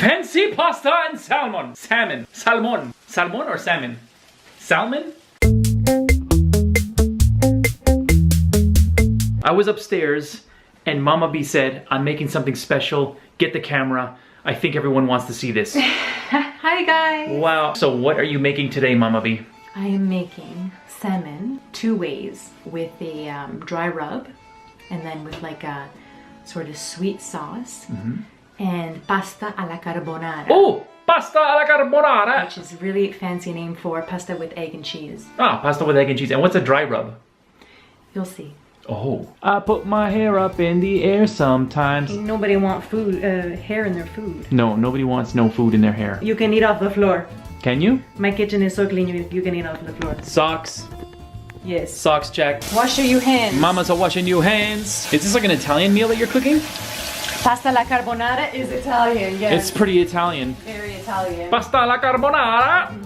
Fancy pasta and salmon. Salmon. Salmon. Salmon or salmon? Salmon? I was upstairs and Mama B said, I'm making something special. Get the camera. I think everyone wants to see this. Hi guys. Wow. So what are you making today, Mama B? I am making salmon 2 ways, with a dry rub and then with like a sort of sweet sauce, and pasta alla carbonara. Oh, pasta alla carbonara. Which is really fancy name for pasta with egg and cheese. Ah, pasta with egg and cheese. And what's a dry rub? You'll see. Oh. I put my hair up in the air sometimes. Nobody wants food, hair in their food. No, nobody wants no food in their hair. You can eat off the floor. Can you? My kitchen is so clean, you can eat off the floor. Socks. Yes. Socks check. Wash your hands. Mamas are washing your hands. Is this like an Italian meal that you're cooking? Pasta alla carbonara is Italian, yes. It's pretty Italian. Very Italian. Pasta alla carbonara.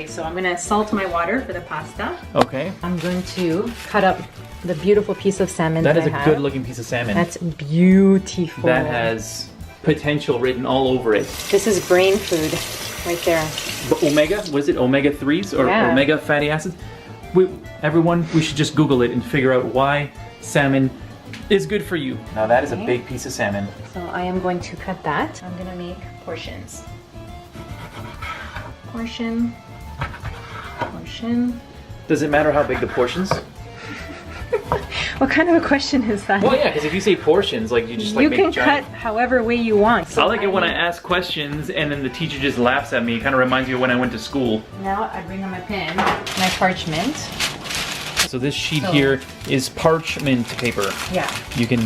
So I'm gonna salt my water for the pasta. Okay. I'm going to cut up the beautiful piece of salmon That that is I a have. good looking piece of salmon. That's beautiful. That has potential written all over it. This is brain food right there. But omega, what is it? Omega 3s or Yeah. omega fatty acids? Everyone, we should just Google it and figure out why salmon is good for you. Now that is a big piece of salmon. So I am going to cut that. I'm gonna make portions. Portion. Portion. Does it matter how big the portions? What kind of a question is that? Well, yeah, because if you say portions, like you just like you make can giant. cut however way you want. I So like it when I ask questions and then the teacher just laughs at me. It kind of reminds me of when I went to school. Now I bring on my pen, my parchment. So this sheet here is parchment paper. Yeah. You can,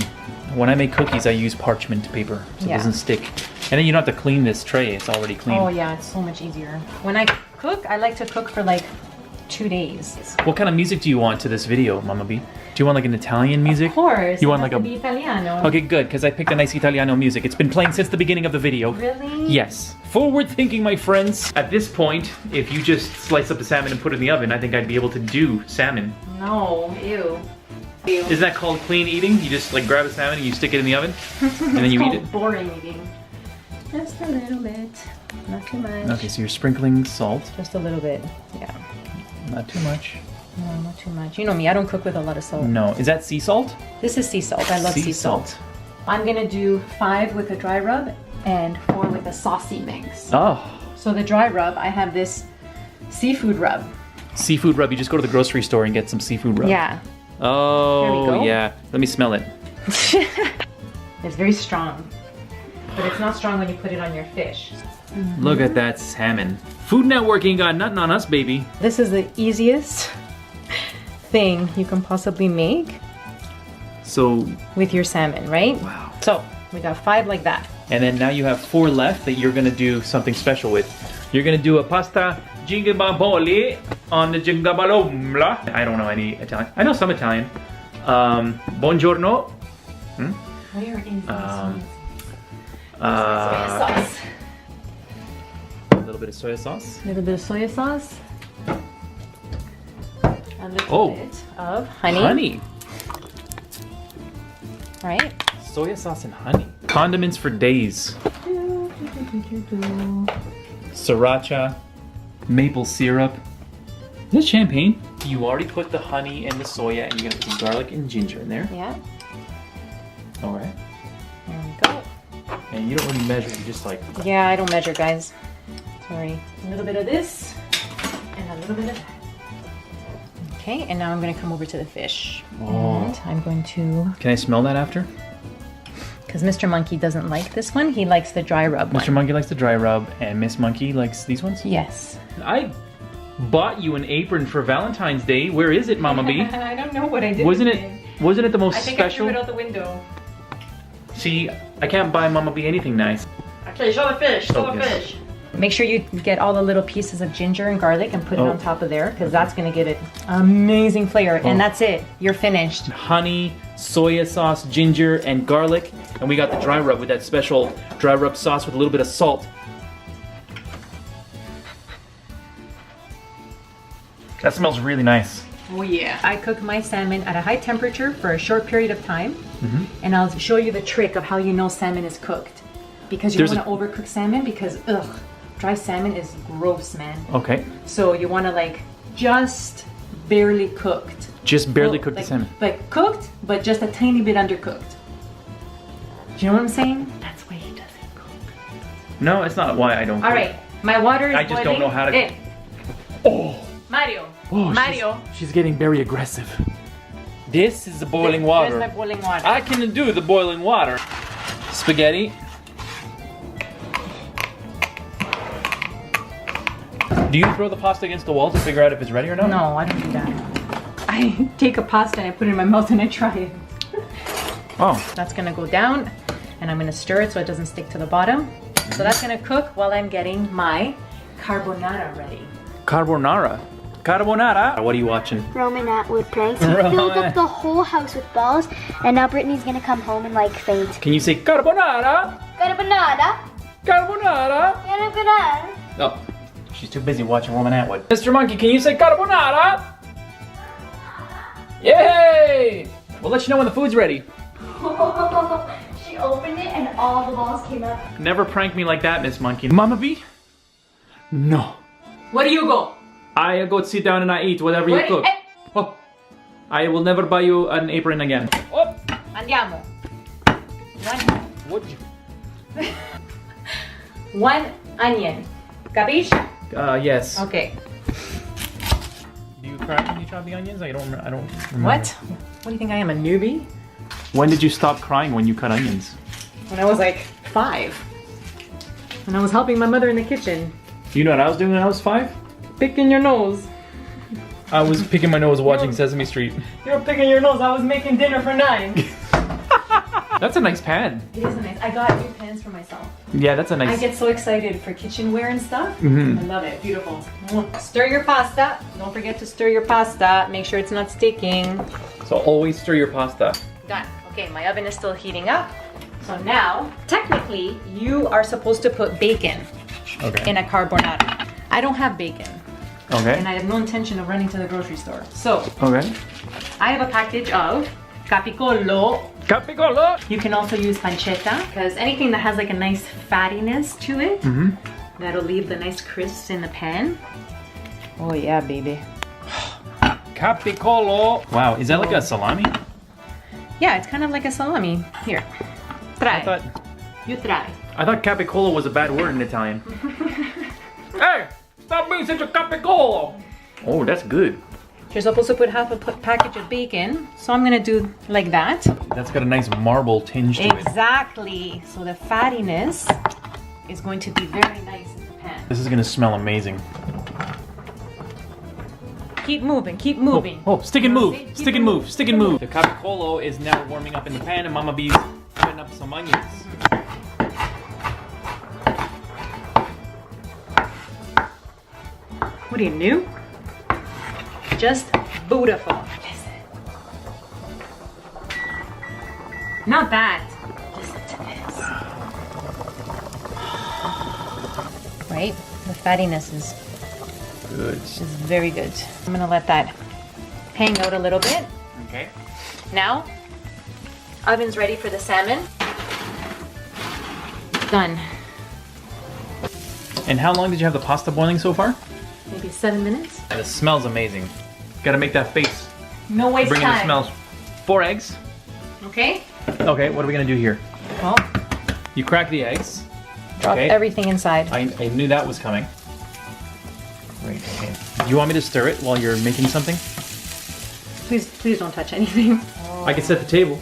when I make cookies, I use parchment paper so it Yeah. doesn't stick. And then you don't have to clean this tray, it's already clean. Oh yeah, it's so much easier. When I cook, I like to cook for like 2 days. What kind of music do you want to this video, Mama B? Do you want like an Italian music? Of course. You want it like has a... to be Italiano. Okay, good, because I picked a nice Italiano music. It's been playing since the beginning of the video. Really? Yes. Forward thinking, my friends. At this point, if you just slice up the salmon and put it in the oven, I think I'd be able to do salmon. No, ew. Ew. Isn't that called clean eating? You just like grab a salmon and you stick it in the oven, and then you eat it? Boring eating. Just a little bit. Not too much. Okay, so you're sprinkling salt. Just a little bit. Yeah. Not too much. No, not too much. You know me, I don't cook with a lot of salt. No. Is that sea salt? This is sea salt. I love sea salt. I'm gonna do 5 with a dry rub and 4 with a saucy mix. Oh. So the dry rub, I have this seafood rub. Seafood rub. You just go to the grocery store and get some seafood rub. Yeah. Oh, There we go. yeah. Let me smell it. It's very strong. But it's not strong when you put it on your fish. Look at that salmon. Food Networking got nothing on us, baby. This is the easiest thing you can possibly make So, with your salmon, right? wow. So we got 5 like that. And then now you have 4 left that you're gonna do something special with. You're gonna do a pasta gingababoli on the gingabalomla. I don't know any Italian. I know some Italian. Buongiorno. Where is Um, soy sauce? A little bit of soy sauce. A little bit of soy sauce. A little bit of honey. Honey. Right? Soy sauce and honey. Condiments for days. Sriracha. Maple syrup. Is this champagne? You already put the honey and the soya and you're gonna put the garlic and ginger in there. Yeah. Alright. There we go. And you don't really measure, you just like... Yeah, I don't measure, guys. Sorry. A little bit of this and a little bit of that. Okay, and now I'm gonna come over to the fish. Oh. And I'm going to, Can I smell that after? because Mr. Monkey doesn't like this one, he likes the dry rub Mr. one. Monkey likes the dry rub and Miss Monkey likes these ones? Yes. I bought you an apron for Valentine's Day. Where is it, Mama B? I don't know what I did. Wasn't with it the most I think special? I threw it out the window. See, I can't buy Mama B anything nice. Okay, show the fish. Show Oh, the yes. fish. Make sure you get all the little pieces of ginger and garlic and put it Oh. on top of there, because that's gonna give it amazing flavor. Oh. And that's it. You're finished. Honey, soya sauce, ginger, and garlic. And we got the dry rub with that special dry rub sauce with a little bit of salt. That smells really nice. Oh yeah. I cook my salmon at a high temperature for a short period of time. And I'll show you the trick of how you know salmon is cooked. Because you don't want to overcook salmon because, dry salmon is gross, man. Okay. So you want to like just barely cooked. Just barely cook the salmon. Like cooked, but just a tiny bit undercooked. Do you know what I'm saying? That's why he doesn't cook. No, it's not why I don't cook. All right, my water is I just don't know how to cook. Oh! Mario. Oh, Mario. She's getting very aggressive. This is the boiling water. There's my boiling water. I can do the boiling water. Spaghetti. Do you throw the pasta against the wall to figure out if it's ready or not? No, I don't do that. I take a pasta and I put it in my mouth and I try it. Oh. That's gonna go down and I'm gonna stir it so it doesn't stick to the bottom. So that's gonna cook while I'm getting my carbonara ready. Carbonara. Carbonara. What are you watching? Roman Atwood pranks. He filled up the whole house with balls, and now Brittany's gonna come home and like faint. Can you say carbonara? Carbonara. Carbonara. Carbonara. Oh, she's too busy watching Roman Atwood. Mr. Monkey, can you say carbonara? Yay! We'll let you know when the food's ready. She opened it and all the balls came up. Never prank me like that, Miss Monkey. Mama B? No. Where do you go? I go sit down and I eat whatever you cook. Oh, I will never buy you an apron again. Oh. Andiamo. What? One onion. Capisci? Yes. Okay. Do you cry when you chop the onions? I don't remember. What? What do you think I am, a newbie? When did you stop crying when you cut onions? When I was like 5. And I was helping my mother in the kitchen. You know what I was doing when I was 5? Picking your nose. I was picking my nose watching Sesame Street. You were picking your nose. I was making dinner for 9. That's a nice pan. It is a nice. I got new pans for myself. Yeah, that's a nice. I get so excited for kitchenware and stuff. Mm-hmm. I love it. Beautiful. Stir your pasta. Don't forget to stir your pasta. Make sure it's not sticking. So always stir your pasta. Done. Okay, my oven is still heating up. So now, technically, you are supposed to put bacon in a carbonara. I don't have bacon. Okay. And I have no intention of running to the grocery store. So, Okay. I have a package of capicolo. Capicolo. You can also use pancetta, because anything that has like a nice fattiness to it, that'll leave the nice crisps in the pan. Oh yeah, baby. Capicolo. Wow, is that like a salami? Yeah, it's kind of like a salami. Here, try. You try. I thought capicolo was a bad word in Italian. Hey, stop being such a capicolo. Oh, that's good. You're supposed to put half a package of bacon, so I'm gonna do like that. That's got a nice marble tinge to it. Exactly. So the fattiness is going to be very nice in the pan. This is gonna smell amazing. Keep moving, keep moving. Oh, stick and move, Keep stick and move, stick and move. The capicolo is now warming up in the pan and Mama B's putting up some onions. What are you, new? Just beautiful. Listen. Not that. Listen to this. Right? The fattiness is Good. very good. I'm gonna let that hang out a little bit. Okay. Now, oven's ready for the salmon. Done. And how long did you have the pasta boiling so far? Maybe 7 minutes. And it smells amazing. Gotta make that face. No waste Bring in the time. smells. 4 eggs. Okay? Okay, what are we gonna do here? Well, You crack the eggs. drop Okay. everything inside. I knew that was coming. Great, okay. Do you want me to stir it while you're making something? Please don't touch anything. I can set the table.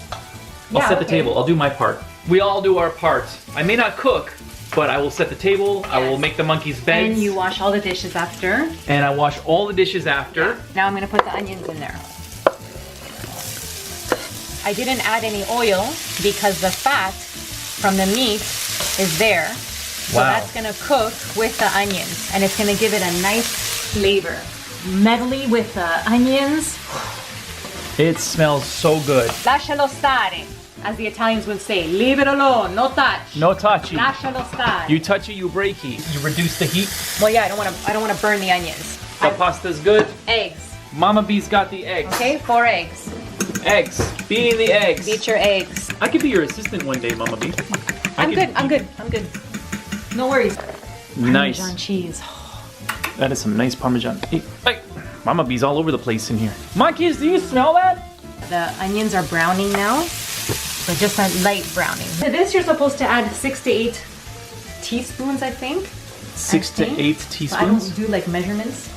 I'll Yeah, set the okay. table. I'll do my part. We all do our parts. I may not cook, but I will set the table. I will Yes. make the monkeys' beds. And you wash all the dishes after. And I wash all the dishes after. Now I'm gonna put the onions in there. I didn't add any oil because the fat from the meat is there. So Wow. that's gonna cook with the onions and it's gonna give it a nice flavor. Medley with the onions. It smells so good. Lascialo stare, as the Italians would say. Leave it alone, no touch. No touchy. Lascialo stare. You touch it, you break it. You reduce the heat. Well, yeah, I don't wanna burn the onions. The pasta's good. Eggs. Mama B's got the eggs. Okay, 4 eggs. Eggs. Beating the eggs. Beat your eggs. I could be your assistant one day, Mama B. I'm good. No worries. Nice. Parmesan cheese. That is some nice Parmesan. Hey, Mama B's all over the place in here. Monkeys, do you smell that? The onions are browning now, but just a light browning. To this, you're supposed to add 6 to 8 teaspoons, I think. 6 to 8 So I teaspoons? don't do like measurements.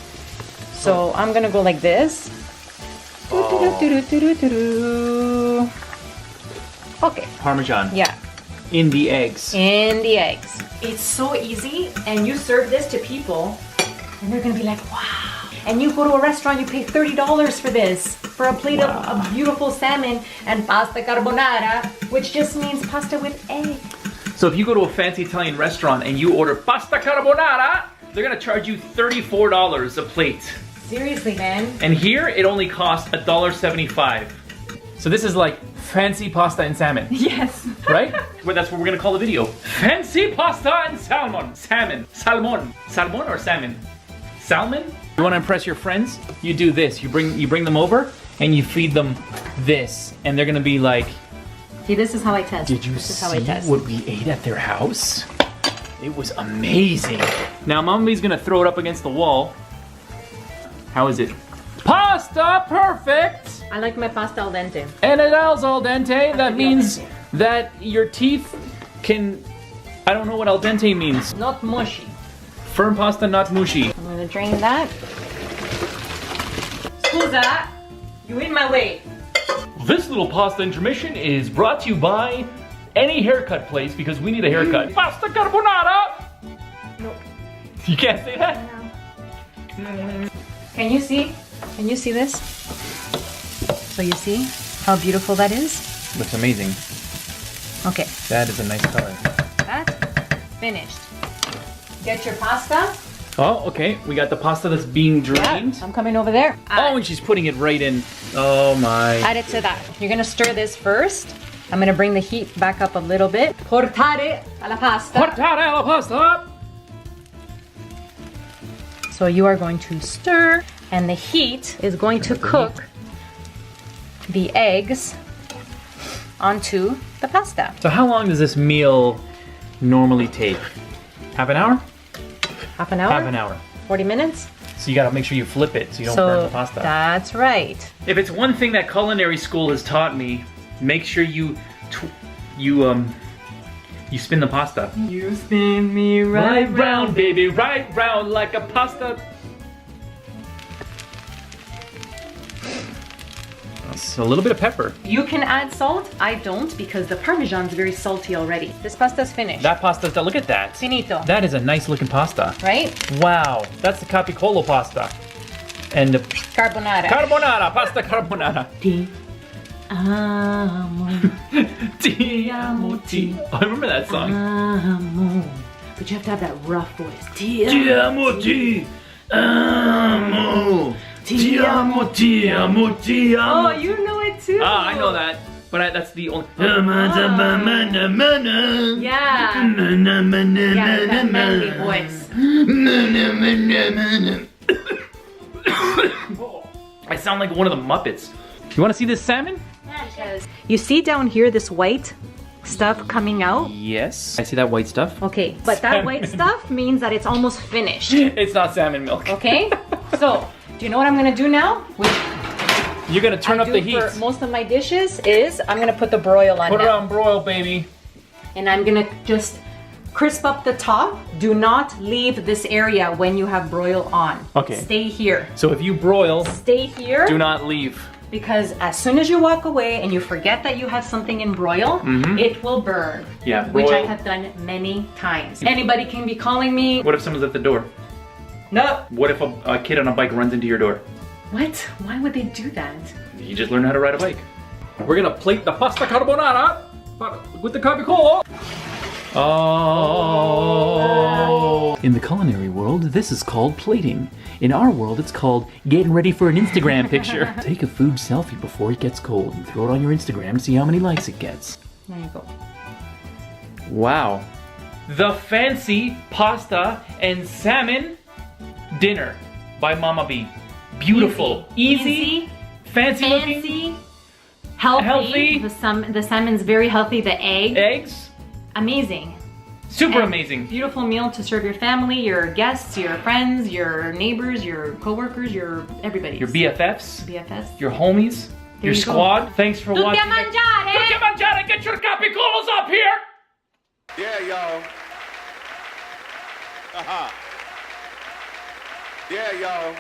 So I'm gonna go like this. Okay. Parmesan. Yeah. In the eggs. In the eggs. It's so easy, and you serve this to people, and they're gonna be like, wow. And you go to a restaurant, you pay $30 for this, for a plate of beautiful salmon and pasta carbonara, which just means pasta with egg. So if you go to a fancy Italian restaurant and you order pasta carbonara, they're gonna charge you $34 a plate. Seriously, man. And here, it only costs $1.75. So this is like fancy pasta and salmon. Yes. Right? Well, that's what we're gonna call the video. Fancy pasta and salmon. Salmon. Salmon. Salmon or salmon? Salmon? You wanna impress your friends? You do this. You bring them over and you feed them this. And they're gonna be like, See, this is how I test. did you This is how I see test. what we ate at their house? It was amazing. Now Mommy's gonna throw it up against the wall. How is it? Pasta perfect! I like my pasta al dente. And it is al dente. That means that your teeth can... I don't know what al dente means. Not mushy. Firm pasta, not mushy. I'm gonna drain that. Scusa, you in my way. This little pasta intermission is brought to you by any haircut place because we need a haircut. Pasta carbonara! Nope. You can't say that? Can you see? Can you see this? So you see how beautiful that is? Looks amazing. Okay, That is a nice color. that's finished. Get your pasta. Oh, okay. We got the pasta that's being drained. I'm coming over there. Oh, and she's putting it right in. Oh my. Add it to that. You're gonna stir this first. I'm gonna bring the heat back up a little bit. Portare alla pasta. Portare alla pasta! So you are going to stir, and the heat is going to cook the eggs onto the pasta. So how long does this meal normally take? Half an hour? Half an hour? Half an hour. 40 minutes? So you gotta make sure you flip it so you don't burn the pasta. That's right. If it's one thing that culinary school has taught me, make sure you spin the pasta. You spin me Right round, baby, right round like a pasta. So a little bit of pepper. You can add salt. I don't because the Parmesan's very salty already. This pasta's finished. That pasta's done. Look at that. Finito. That is a nice looking pasta. Right? Wow, that's the capicolo pasta. And the Carbonara. carbonara, pasta carbonara. Ti amo. Ti amo, ti. Oh, I remember that song. Amo. But you have to have that rough voice. Ti Ti amo, ti amo. Ti amo, ti amo, ti amo. Oh, you know it too. Ah, I know that. But that's the only. Yeah. Yeah, that manly voice. I sound like one of the Muppets. You want to see this salmon? You see down here this white stuff coming out? Yes. I see that white stuff. Okay, but that white stuff means that it's almost finished. It's not salmon milk. Okay? So, do you know what I'm gonna do now? You're gonna turn up the heat. For most of my dishes is I'm gonna put the broil on Put it now. on broil, baby. And I'm gonna just crisp up the top. Do not leave this area when you have broil on. Okay. Stay here. So if you broil, Stay here. do not leave. Because as soon as you walk away and you forget that you have something in broil, it will burn. Yeah, Which I broil. have done many times. Anybody can be calling me. What if someone's at the door? No. What if a kid on a bike runs into your door? What? Why would they do that? You just learn how to ride a bike. We're gonna plate the pasta carbonara with the capicolo. Oh. In the culinary world, this is called plating. In our world, it's called getting ready for an Instagram picture. Take a food selfie before it gets cold and throw it on your Instagram to see how many likes it gets. There you go. Wow. The fancy pasta and salmon dinner by Mama B. beautiful, easy, fancy looking, fancy, healthy. The salmon's very healthy. The eggs, amazing. super And amazing. Beautiful meal to serve your family, your guests, your friends, your neighbors, your coworkers, your everybody. Your BFFs, BFFs. your homies, your you go. squad. Thanks for Tutti a watching. mangiare! Tutti a mangiare, get your capicolos up here! Yeah, y'all. Yeah, y'all.